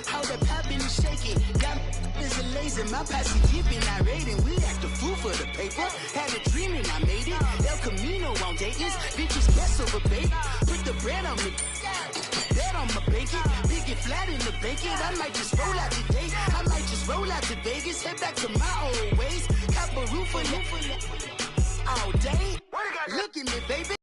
How the poppin' and shaking. Got is a lazy. My passing giving, I rating. We act a fool for the paper. Had a dream and I made it. El Camino on Dayton's. Bitches best over baby. Put the bread on me. Bet on my bacon. Big it flat in the bacon. I might just roll out today. I might just roll out to Vegas. Head back to my old ways. Cop a roof for all day. Look at me, baby.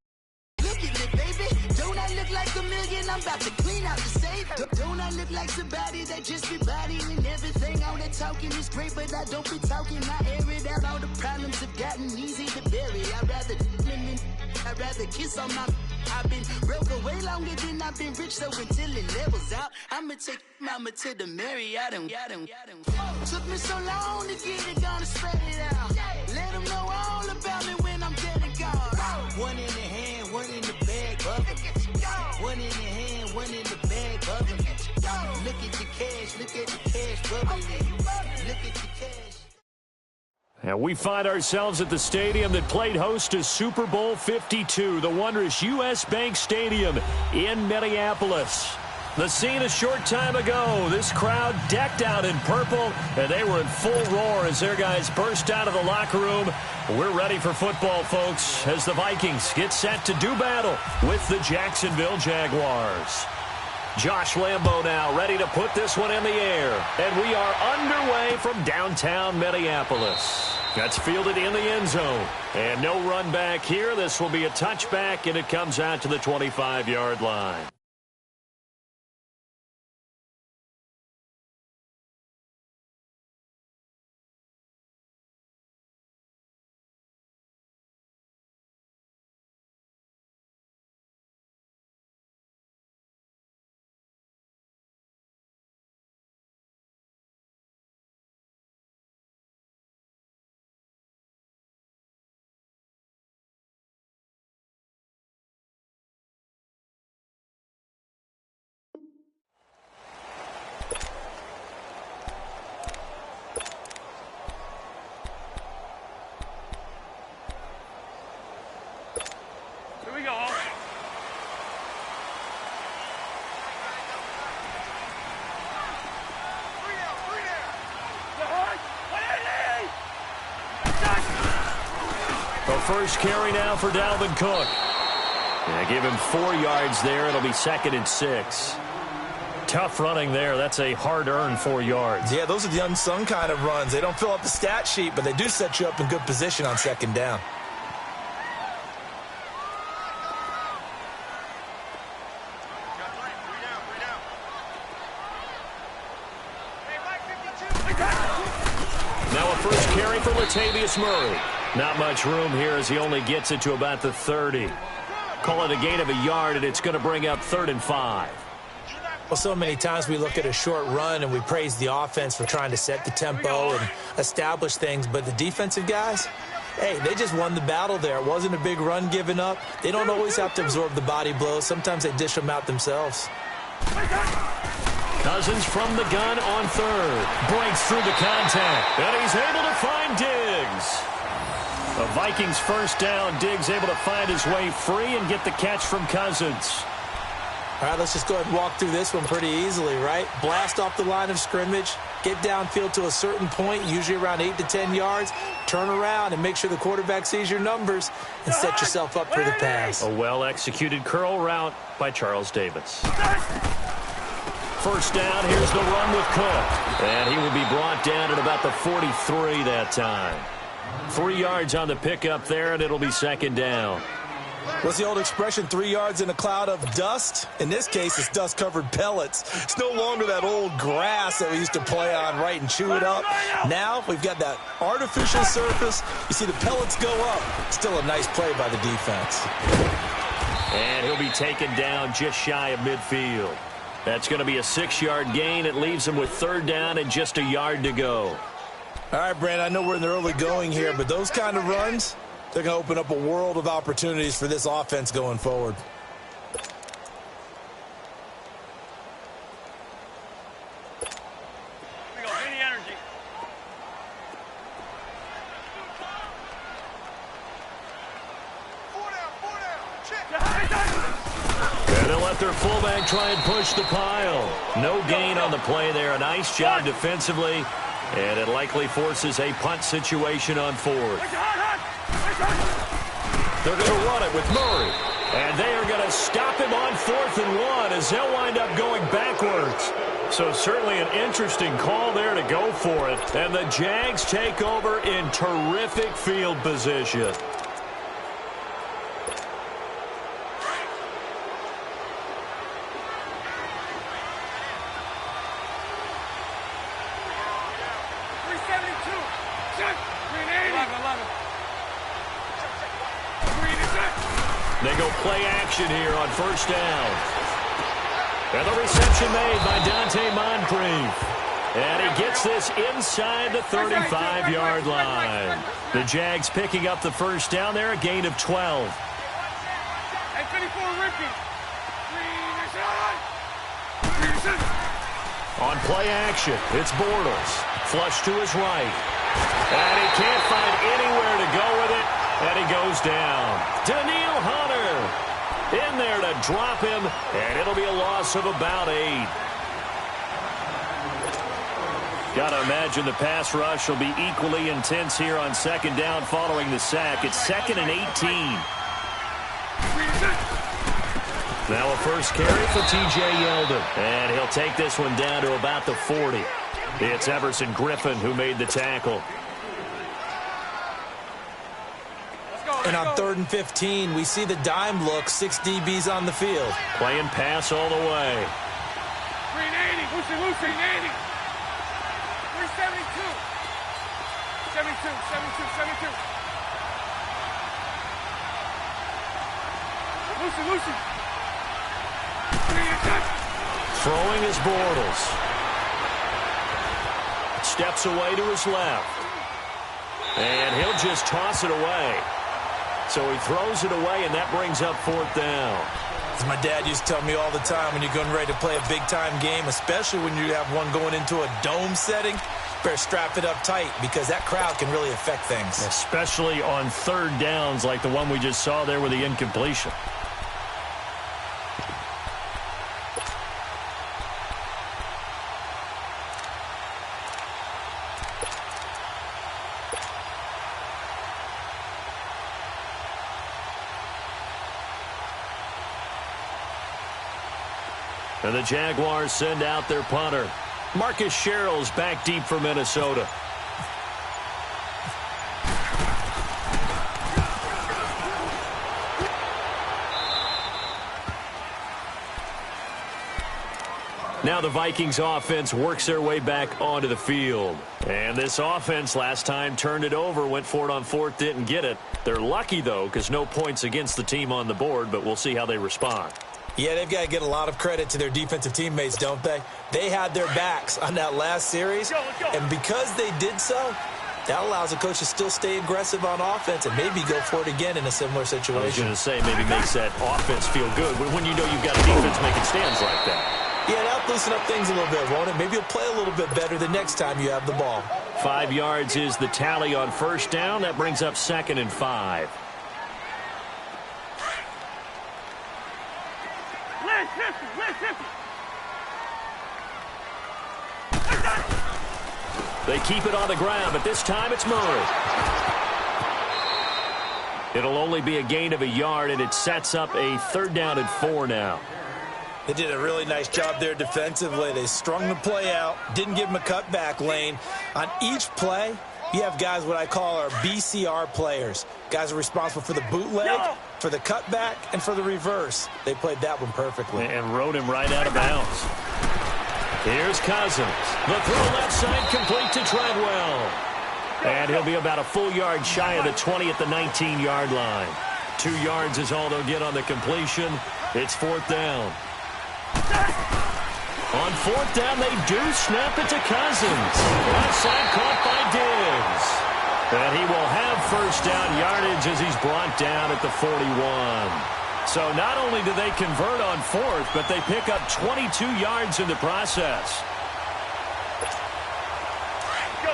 Look at me, baby. Don't I look like a million? I'm about to clean out the safe. Don't I look like somebody that just be bodying everything? All that talking is great, but I don't be talking. I air it out. All the problems have gotten easy to bury. I'd rather kiss on my. I've been broke way longer than I've been rich, so until it levels out, I'ma take mama to the Marriott and took me so long to get it, gonna spread it out. Let them know all about me when I'm dead and gone. One in the hand, one in the bag, bubbling. One in the hand, one in the bag, bubbling. Look at the cash, bubbling. Look at the cash. And we find ourselves at the stadium that played host to Super Bowl 52, the wondrous U.S. Bank Stadium in Minneapolis. The scene a short time ago, this crowd decked out in purple, and they were in full roar as their guys burst out of the locker room. We're ready for football, folks, as the Vikings get set to do battle with the Jacksonville Jaguars. Josh Lambo now ready to put this one in the air. And we are underway from downtown Minneapolis. That's fielded in the end zone. And no run back here. This will be a touchback, and it comes out to the 25-yard line. First carry now for Dalvin Cook. Yeah, give him 4 yards there. It'll be 2nd and 6. Tough running there. That's a hard-earned 4 yards. Yeah, those are the unsung kind of runs. They don't fill up the stat sheet, but they do set you up in good position on 2nd down. Now a first carry for Latavius Murray. Not much room here as he only gets it to about the 30. Call it a gain of a yard, and it's going to bring up 3rd and 5. Well, so many times we look at a short run and we praise the offense for trying to set the tempo and establish things, but the defensive guys, hey, they just won the battle there. It wasn't a big run given up. They don't always have to absorb the body blows. Sometimes they dish them out themselves. Cousins from the gun on 3rd. Breaks through the contact, and he's able to find Diggs. The Vikings first down. Diggs able to find his way free and get the catch from Cousins. All right, let's just go ahead and walk through this one pretty easily, right? Blast off the line of scrimmage, get downfield to a certain point, usually around 8 to 10 yards, turn around and make sure the quarterback sees your numbers and set yourself up for the pass. A well-executed curl route by Charles Davis. First down, here's the run with Cook. And he will be brought down at about the 43 that time. 3 yards on the pickup there, and it'll be 2nd down. What's the old expression, 3 yards in a cloud of dust? In this case, it's dust-covered pellets. It's no longer that old grass that we used to play on, right, and chew it up. Now we've got that artificial surface. You see the pellets go up. Still a nice play by the defense. And he'll be taken down just shy of midfield. That's going to be a 6-yard gain. It leaves him with 3rd down and just a yard to go. All right, Brandon, I know we're in the early going here, but those kind of runs, they're going to open up a world of opportunities for this offense going forward. let their fullback try and push the pile. No gain on the play there. A nice job defensively, and it likely forces a punt situation on fourth. They're going to run it with Murray. And they are going to stop him on 4th and 1 as they'll wind up going backwards. So certainly an interesting call there to go for it. And the Jags take over in terrific field position. They go play action here on 1st down. And the reception made by Dante Moncrief. And he gets this inside the 35-yard line. The Jags picking up the 1st down there, a gain of 12. On play action, it's Bortles. Flush to his right. And he can't find anywhere to go with it. And he goes down. Daniil Hunter in there to drop him, and it'll be a loss of about 8. Got to imagine the pass rush will be equally intense here on 2nd down following the sack. It's 2nd and 18. Now a first carry for T.J. Yeldon, and he'll take this one down to about the 40. It's Everson Griffin who made the tackle. And on 3rd and 15, we see the dime look, 6 DBs on the field. Playing pass all the way. 380, Lucy, 380. 372. 72. Lucy. Throwing is Bortles. Steps away to his left. And he'll just toss it away. So he throws it away, and that brings up 4th down. As my dad used to tell me all the time, when you're getting ready to play a big-time game, especially when you have one going into a dome setting, better strap it up tight because that crowd can really affect things. Especially on 3rd downs like the one we just saw there with the incompletion. And the Jaguars send out their punter. Marcus Sherrill's back deep for Minnesota. Now the Vikings offense works their way back onto the field. And this offense last time turned it over, went for it on 4th, didn't get it. They're lucky, though, because no points against the team on the board, but we'll see how they respond. Yeah, they've got to get a lot of credit to their defensive teammates, don't they? They had their backs on that last series, and because they did so, that allows the coach to still stay aggressive on offense and maybe go for it again in a similar situation. I was going to say maybe makes that offense feel good when you know you've got a defense making stands like that. Yeah, that'll loosen up things a little bit, won't it? Maybe you'll play a little bit better the next time you have the ball. 5 yards is the tally on 1st down. That brings up 2nd and 5. They keep it on the ground, but this time it's Murray. It'll only be a gain of a yard, and it sets up a 3rd down and 4 now. They did a really nice job there defensively. They strung the play out, didn't give them a cutback lane. On each play, you have guys what I call our BCR players. Guys are responsible for the bootleg, for the cutback, and for the reverse. They played that one perfectly. And rode him right out of bounds. Here's Cousins. The throw left side complete to Treadwell. And he'll be about a full yard shy of the 20 at the 19-yard line. 2 yards is all they'll get on the completion. It's 4th down. On 4th down, they do snap it to Cousins. Left side caught by Diggs. And he will have 1st down yardage as he's brought down at the 41. So not only do they convert on 4th, but they pick up 22 yards in the process. Let's go.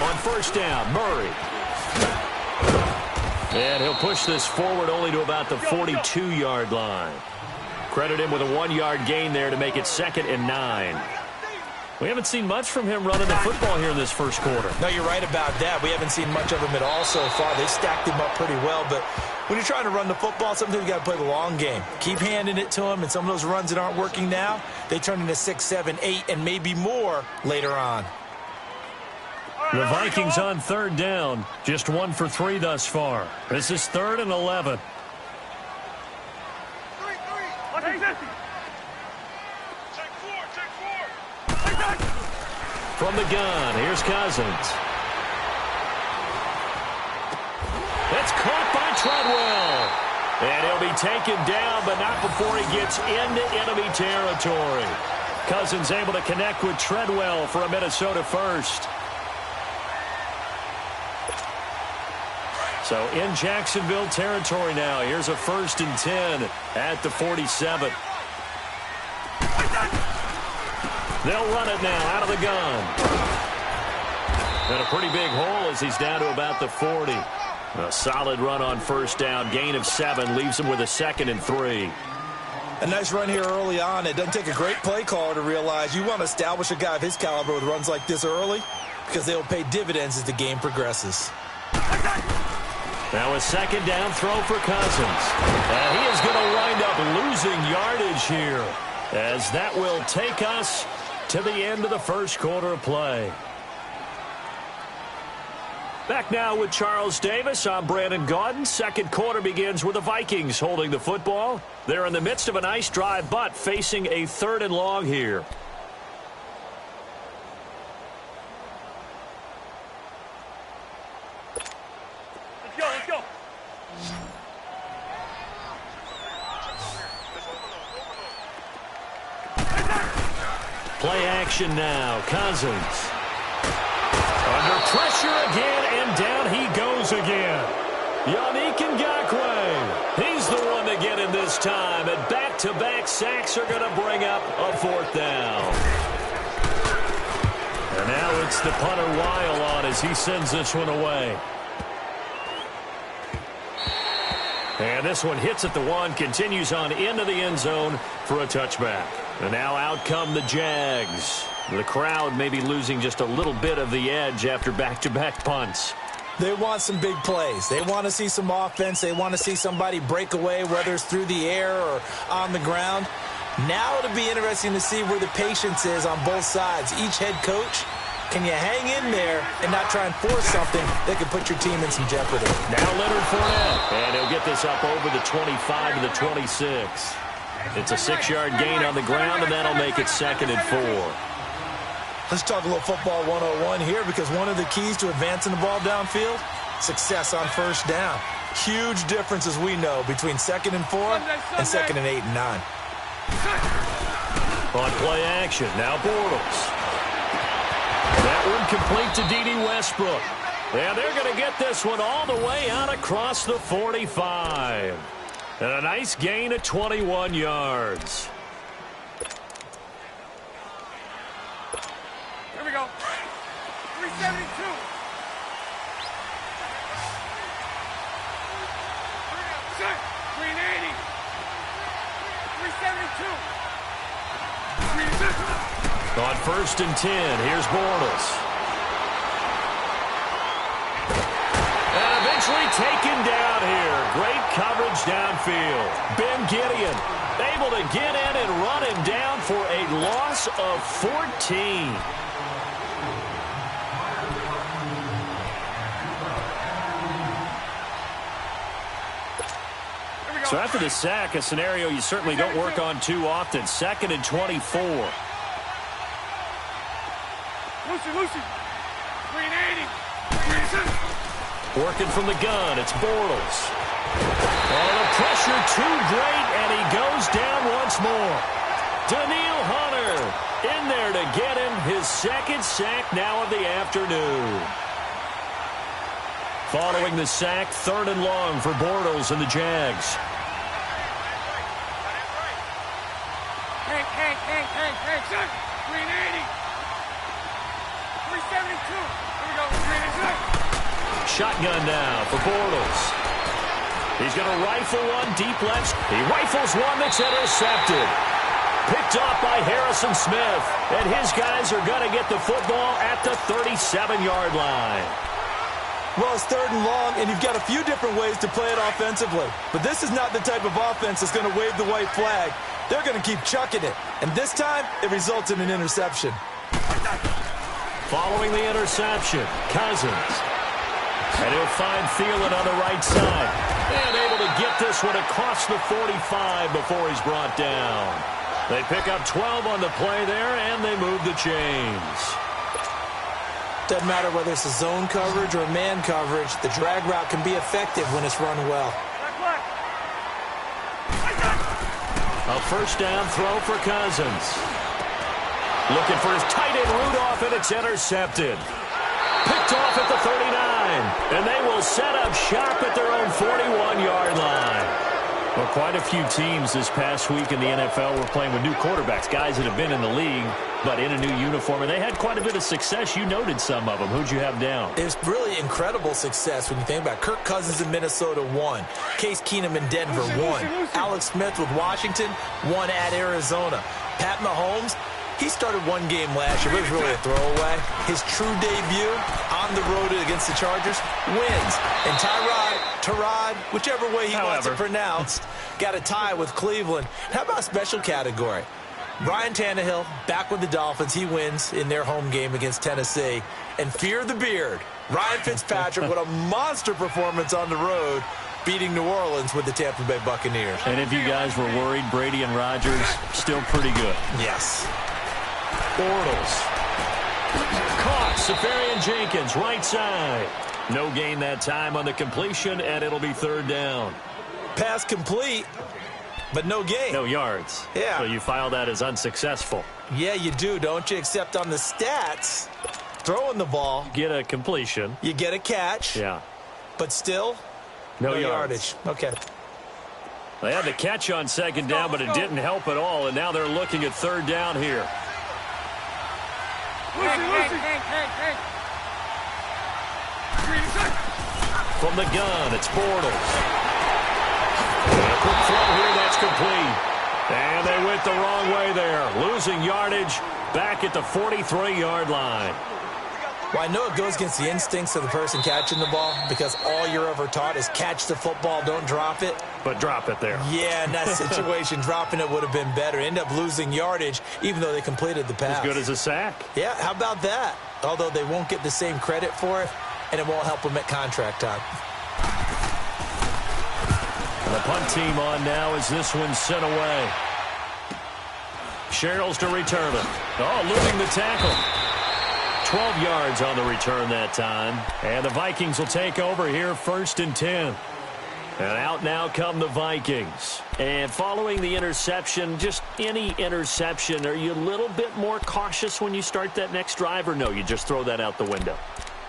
On first down, Murray. And he'll push this forward only to about the 42-yard line. Credit him with a 1-yard gain there to make it 2nd and 9. We haven't seen much from him running the football here in this first quarter. No, you're right about that. We haven't seen much of him at all so far. They stacked him up pretty well, but when you're trying to run the football, sometimes you got to play the long game. Keep handing it to him, and some of those runs that aren't working now, they turn into 6, 7, 8, and maybe more later on. The Vikings on 3rd down, just 1 for 3 thus far. This is 3rd and 11. From the gun, here's Cousins. That's caught by Treadwell. And he'll be taken down, but not before he gets into enemy territory. Cousins able to connect with Treadwell for a Minnesota first. So in Jacksonville territory now. Here's a 1st and 10 at the 47. They'll run it now out of the gun. And a pretty big hole as he's down to about the 40. A solid run on first down. Gain of 7 leaves him with a 2nd and 3. A nice run here early on. It doesn't take a great play caller to realize you want to establish a guy of his caliber with runs like this early because they'll pay dividends as the game progresses. Now a 2nd down throw for Cousins. And he is going to wind up losing yardage here as that will take us to the end of the first quarter of play. Back now with Charles Davis. I'm Brandon Gaudin. Second quarter begins with the Vikings holding the football. They're in the midst of a nice drive, but facing a 3rd and long here. Let's go. Play action now. Cousins. Under pressure again, and down he goes again. Yannick Ngakoue. He's the one to get him this time, and back-to-back sacks are going to bring up a 4th down. And now it's the punter Weil on as he sends this one away. And this one hits at the 1, continues on into the end zone for a touchback. And now out come the Jags. The crowd may be losing just a little bit of the edge after back-to-back punts. They want some big plays. They want to see some offense. They want to see somebody break away, whether it's through the air or on the ground. Now it'll be interesting to see where the patience is on both sides. Each head coach, can you hang in there and not try and force something that could put your team in some jeopardy? Now Leonard Fournette, and he'll get this up over the 25 to the 26. It's a 6-yard gain on the ground, and that'll make it 2nd and 4. Let's talk a little football 101 here, because one of the keys to advancing the ball downfield, success on first down. Huge difference, as we know, between 2nd and 4 and 2nd and 8 and 9. On play action, now Bortles. That one complete to D.D. Westbrook. And they're going to get this one all the way out across the 45. And a nice gain of 21 yards. Here we go. 372. Set. 380. 372. On 1st and 10, here's Bortles. And eventually taken down here. Great coverage downfield. Ben Gideon able to get in and run him down for a loss of 14. So after the sack, a scenario you certainly don't work on too often. 2nd and 24. Lucy. 380. Working from the gun, it's Bortles. Oh, the pressure too great, and he goes down once more. Daniil Hunter in there to get him his 2nd sack now of the afternoon. Following the sack, 3rd and long for Bortles and the Jags. Hank. 380. 372. Here we go. 386. Shotgun now for Bortles. He's going to rifle one deep left. He rifles one that's intercepted. Picked off by Harrison Smith. And his guys are going to get the football at the 37-yard line. Well, it's 3rd and long, and you've got a few different ways to play it offensively. But this is not the type of offense that's going to wave the white flag. They're going to keep chucking it. And this time, it results in an interception. Following the interception, Cousins. And he'll find Thielen on the right side. And able to get this one across the 45 before he's brought down. They pick up 12 on the play there, and they move the chains. Doesn't matter whether it's a zone coverage or a man coverage, the drag route can be effective when it's run well. A first down throw for Cousins. Looking for his tight end Rudolph, and it's intercepted. Picked off at the 39, and they will set up shop at their own 41-yard line. Well, quite a few teams this past week in the NFL were playing with new quarterbacks, guys that have been in the league, but in a new uniform, and they had quite a bit of success. You noted some of them. Who'd you have down? It's really incredible success when you think about it. Kirk Cousins in Minnesota, 1. Case Keenum in Denver, 1. Alex Smith with Washington, 1 at Arizona. Pat Mahomes, he started one game last year, but it was really a throwaway. His true debut on the road against the Chargers wins. And Tyrod, whichever way he wants it pronounced, got a tie with Cleveland. How about special category? Ryan Tannehill back with the Dolphins. He wins in their home game against Tennessee. And fear the beard, Ryan Fitzpatrick with a monster performance on the road, beating New Orleans with the Tampa Bay Buccaneers. And if you guys were worried, Brady and Rodgers still pretty good. Yes. Bortles. Caught. Safarian-Jenkins, right side. No gain that time on the completion, and it'll be 3rd down. Pass complete, but no gain. No yards. Yeah. So you file that as unsuccessful. Yeah, you do, don't you? Except on the stats, throwing the ball. Get a completion. You get a catch. Yeah. But still, no yardage. Okay. They had the catch on 2nd down, but it didn't help at all, and now they're looking at 3rd down here. Hey. From the gun, it's Bortles. And a quick throw here, that's complete. And they went the wrong way there. Losing yardage back at the 43-yard line. Well, I know it goes against the instincts of the person catching the ball because all you're ever taught is catch the football, don't drop it. But drop it there. Yeah, in that situation, dropping it would have been better. End up losing yardage even though they completed the pass. As good as a sack. Yeah, how about that? Although they won't get the same credit for it, and it won't help them at contract time. And the punt team on now as this one's sent away. Sherrills to return it. Oh, losing the tackle. 12 yards on the return that time. And the Vikings will take over here 1st and 10. And out now come the Vikings. And following the interception, just any interception, are you a little bit more cautious when you start that next drive, or no, you just throw that out the window?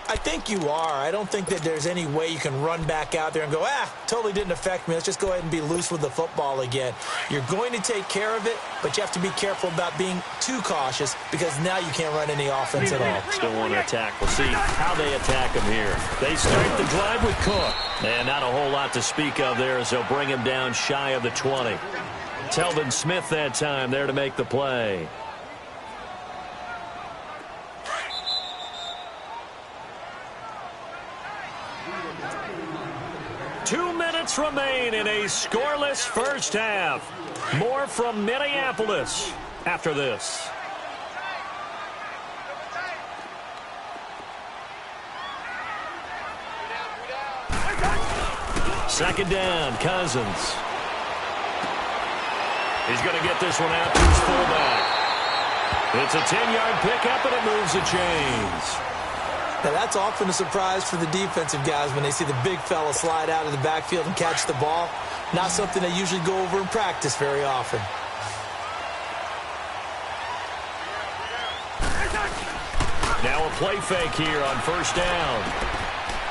I think you are. I don't think that there's any way you can run back out there and go, totally didn't affect me. Let's just go ahead and be loose with the football again. You're going to take care of it, but you have to be careful about being too cautious because now you can't run any offense at all. Still want to attack. We'll see how they attack him here. They start the drive with Cook. And not a whole lot to speak of there as they'll bring him down shy of the 20. Telvin Smith that time there to make the play. Remain in a scoreless first half. More from Minneapolis after this. Second down, Cousins. He's going to get this one out to his fullback. It's a 10-yard pickup, and it moves the chains. Now, that's often a surprise for the defensive guys when they see the big fella slide out of the backfield and catch the ball. Not something they usually go over in practice very often. Now a play fake here on 1st down.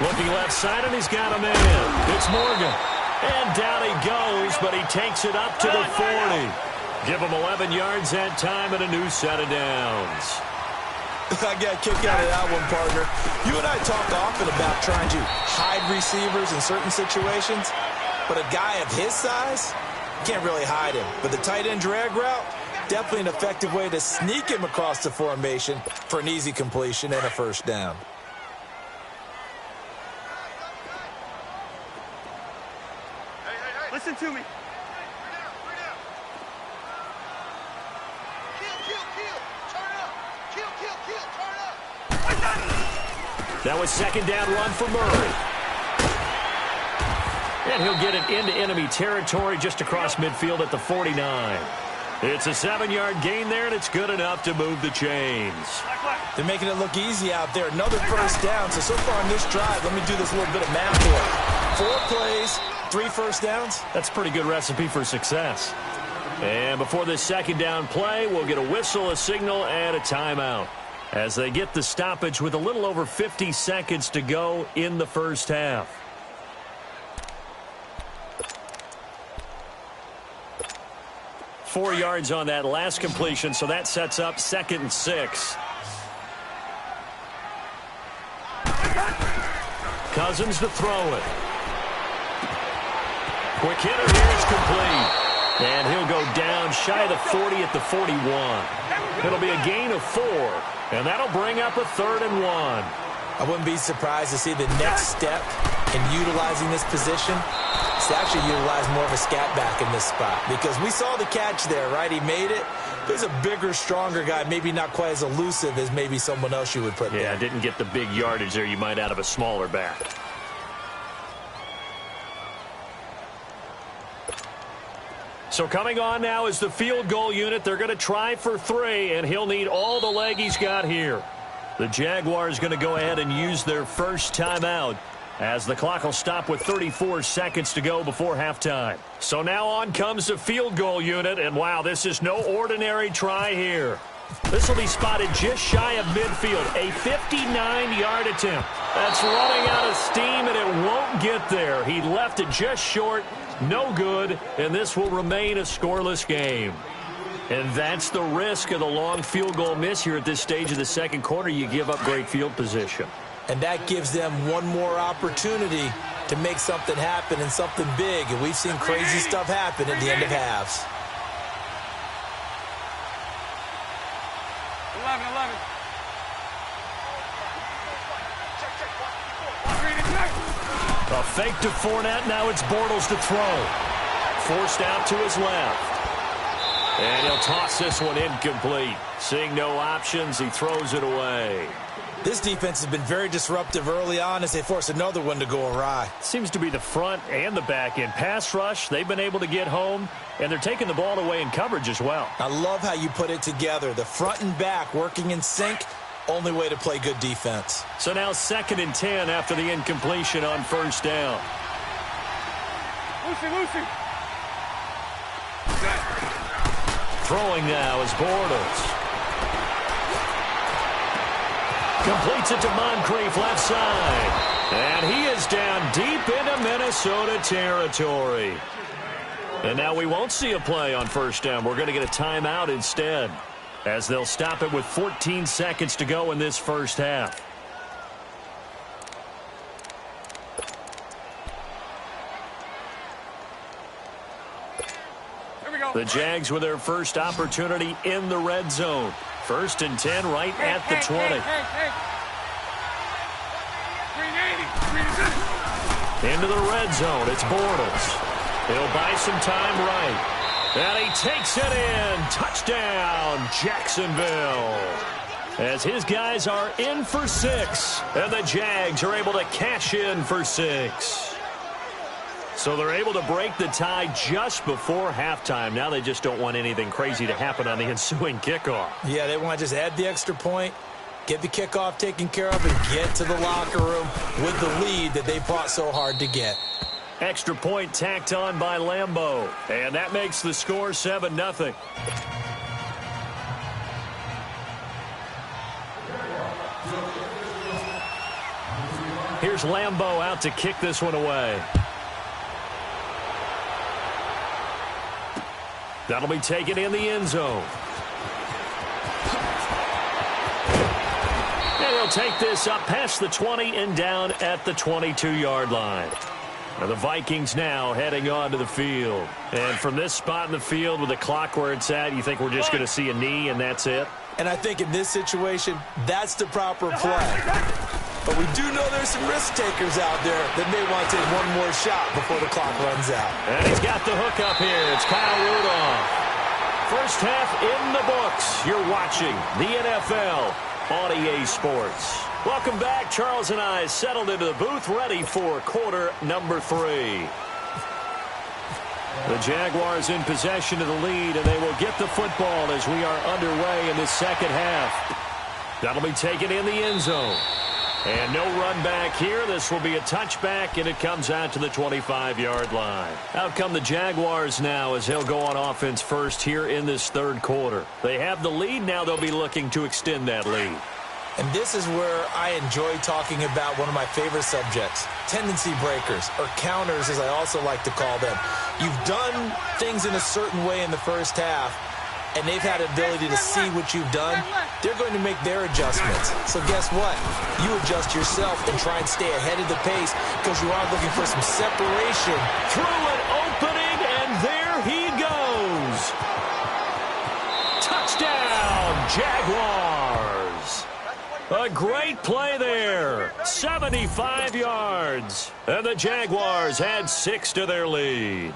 Looking left side, and he's got a man. It's Morgan. And down he goes, but he takes it up to the 40. Give him 11 yards that time and a new set of downs. I got a kick out of that one, partner. You and I talk often about trying to hide receivers in certain situations, but a guy of his size, can't really hide him. But the tight end drag route, definitely an effective way to sneak him across the formation for an easy completion and a first down. Listen to me. That was second down run for Murray. And he'll get it into enemy territory just across midfield at the 49. It's a 7-yard gain there, and it's good enough to move the chains. They're making it look easy out there. Another first down. So far on this drive, let me do this little bit of math here. 4 plays, 3 first downs. That's a pretty good recipe for success. And before this second down play, we'll get a whistle, a signal, and a timeout as they get the stoppage with a little over 50 seconds to go in the first half. Four yards on that last completion, so that sets up 2nd and 6. Cousins to throw it. Quick hitter here is complete. And he'll go down shy of the 40 at the 41. It'll be a gain of 4, and that'll bring up a 3rd and 1. I wouldn't be surprised to see the next step in utilizing this position is to actually utilize more of a scat back in this spot, because we saw the catch there, right? He made it. There's a bigger, stronger guy, maybe not quite as elusive as maybe someone else you would put there. Yeah, didn't get the big yardage there you might out of a smaller back. So coming on now is the field goal unit. They're going to try for 3, and he'll need all the leg he's got here. The Jaguars going to go ahead and use their first timeout as the clock will stop with 34 seconds to go before halftime. So now on comes the field goal unit, and wow, this is no ordinary try here. This will be spotted just shy of midfield, a 59-yard attempt. That's running out of steam, and it won't get there. He left it just short, no good, and this will remain a scoreless game. And that's the risk of the long field goal miss here at this stage of the second quarter. You give up great field position. And that gives them one more opportunity to make something happen and something big. And we've seen crazy stuff happen at the end of halves. 11. A fake to Fournette. Now it's Bortles to throw. Forced out to his left. And he'll toss this one incomplete. Seeing no options, he throws it away. This defense has been very disruptive early on as they force another one to go awry. Seems to be the front and the back end. Pass rush, they've been able to get home, and they're taking the ball away in coverage as well. I love how you put it together. The front and back working in sync, only way to play good defense. So now 2nd and 10 after the incompletion on first down. Lucy. Throwing now is Bortles. Completes it to Moncrief left side. And he is down deep into Minnesota territory. And now we won't see a play on first down. We're going to get a timeout instead, as they'll stop it with 14 seconds to go in this first half. Here we go. The Jags with their first opportunity in the red zone. 1st and 10 right at the 20. Hey. 380. Into the red zone. It's Bortles. He'll buy some time right. And he takes it in. Touchdown, Jacksonville. As his guys are in for 6. And the Jags are able to cash in for 6. So they're able to break the tie just before halftime. Now they just don't want anything crazy to happen on the ensuing kickoff. Yeah, they want to just add the extra point, get the kickoff taken care of, and get to the locker room with the lead that they fought so hard to get. Extra point tacked on by Lambeau. And that makes the score 7-0. Here's Lambeau out to kick this one away. That'll be taken in the end zone. They'll take this up past the 20 and down at the 22-yard line. Now the Vikings now heading onto the field. And from this spot in the field with the clock where it's at, you think we're just going to see a knee and that's it? And I think in this situation, that's the proper play. But we do know there's some risk takers out there that may want to take one more shot before the clock runs out. And he's got the hook up here. It's Kyle Rudolph. First half in the books. You're watching the NFL on EA Sports. Welcome back. Charles and I settled into the booth, ready for quarter number 3. The Jaguars in possession of the lead, and they will get the football as we are underway in the second half. That'll be taken in the end zone. And no run back here. This will be a touchback, and it comes out to the 25-yard line. Out come the Jaguars now as they'll go on offense first here in this third quarter. They have the lead. Now they'll be looking to extend that lead. And this is where I enjoy talking about one of my favorite subjects, tendency breakers, or counters as I also like to call them. You've done things in a certain way in the first half, and they've had the ability to see what you've done. They're going to make their adjustments. So guess what? You adjust yourself and try and stay ahead of the pace because you are looking for some separation. Through an opening, and there he goes. Touchdown, Jaguars. A great play there. 75 yards. And the Jaguars add 6 to their lead.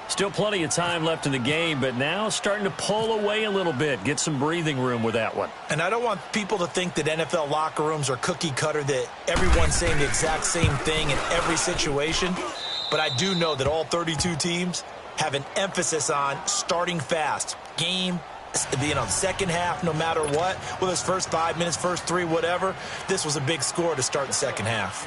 Still plenty of time left in the game, but now starting to pull away a little bit. Get some breathing room with that one. And I don't want people to think that NFL locker rooms are cookie cutter, that everyone's saying the exact same thing in every situation. But I do know that all 32 teams have an emphasis on starting fast. Game, second half, no matter what. Whether it's first 5 minutes, first 3, whatever. This was a big score to start the second half.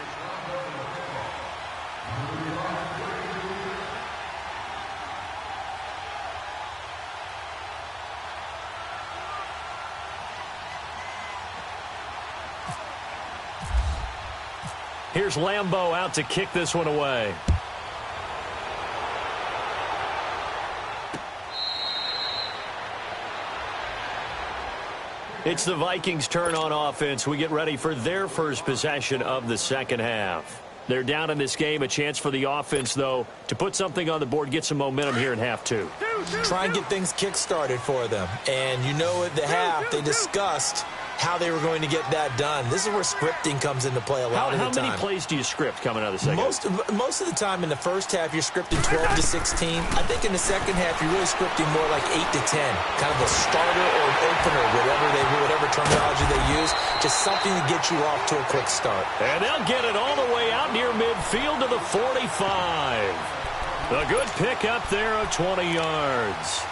Here's Lambeau out to kick this one away. It's the Vikings' turn on offense. We get ready for their first possession of the second half. They're down in this game. A chance for the offense, though, to put something on the board, get some momentum here in half 2. Try and get things kick-started for them. And you know at the half, they discussed how they were going to get that done. This is where scripting comes into play a lot of the time. How many plays do you script coming out of the second half? Most of the time in the first half, you're scripting 12 to 16. I think in the second half, you're really scripting more like 8 to 10. Kind of a starter or an opener, whatever terminology they use. Just something to get you off to a quick start. And they'll get it all the way out near midfield to the 45. A good pick up there of 20 yards.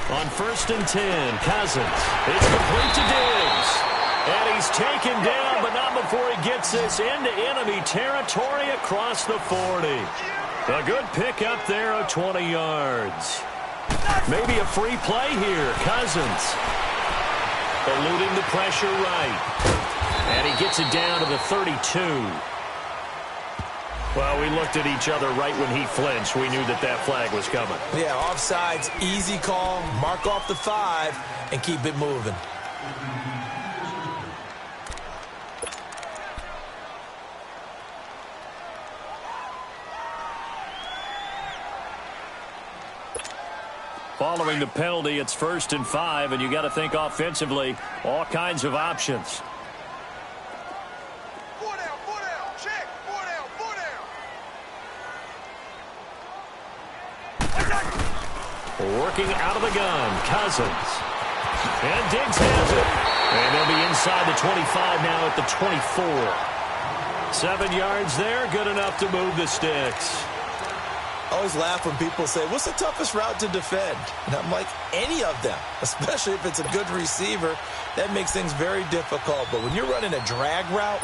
On 1st and 10, Cousins. It's complete to Diggs. And he's taken down, but not before he gets this into enemy territory across the 40. A good pick up there of 20 yards. Maybe a free play here. Cousins eluding the pressure right. And he gets it down to the 32. Well, we looked at each other right when he flinched. We knew that that flag was coming. Yeah, offsides, easy call, mark off the 5, and keep it moving. Following the penalty, it's 1st and 5, and you got to think offensively, all kinds of options. Working out of the gun, Cousins. And Diggs has it. And they'll be inside the 25 now at the 24. 7 yards there, good enough to move the sticks. I always laugh when people say, what's the toughest route to defend? And I'm like, any of them, especially if it's a good receiver. That makes things very difficult. But when you're running a drag route,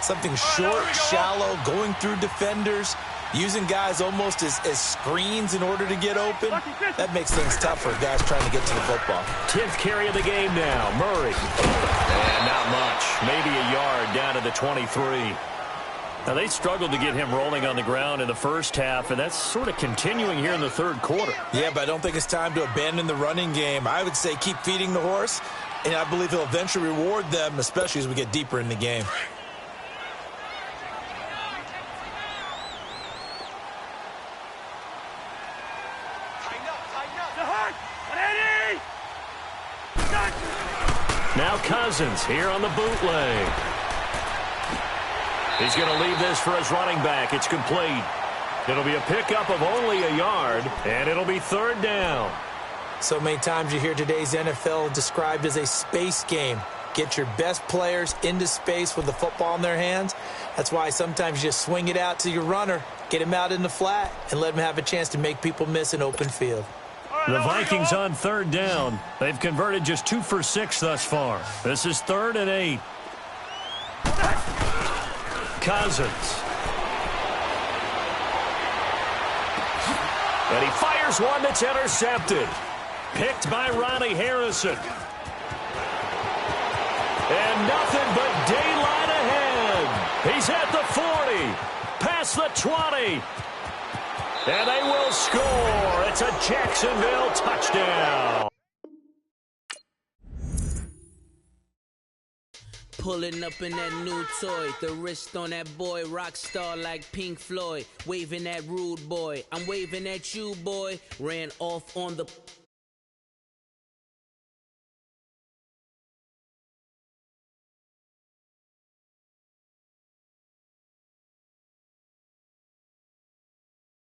something short, shallow, going through defenders, Using guys almost as screens in order to get open, that makes things tough for guys trying to get to the football. 10th carry of the game now. Murray. And not much. Maybe a yard down to the 23. Now, they struggled to get him rolling on the ground in the first half, and that's sort of continuing here in the third quarter. Yeah, but I don't think it's time to abandon the running game. I would say keep feeding the horse, and I believe he'll eventually reward them, especially as we get deeper in the game. Now Cousins here on the bootleg. He's going to leave this for his running back. It's complete. It'll be a pickup of only a yard, and it'll be third down. So many times you hear today's NFL described as a space game. Get your best players into space with the football in their hands. That's why sometimes you just swing it out to your runner, get him out in the flat, and let him have a chance to make people miss an open field. The Vikings on third down. They've converted just 2 for 6 thus far. This is 3rd and 8. Cousins. And he fires one that's intercepted. Picked by Ronnie Harrison. And nothing but daylight ahead. He's at the 40. Past the 20. And they will score. It's a Jacksonville touchdown. Pulling up in that new toy, the wrist on that boy, rock star like Pink Floyd, waving at rude boy, I'm waving at you boy, ran off on the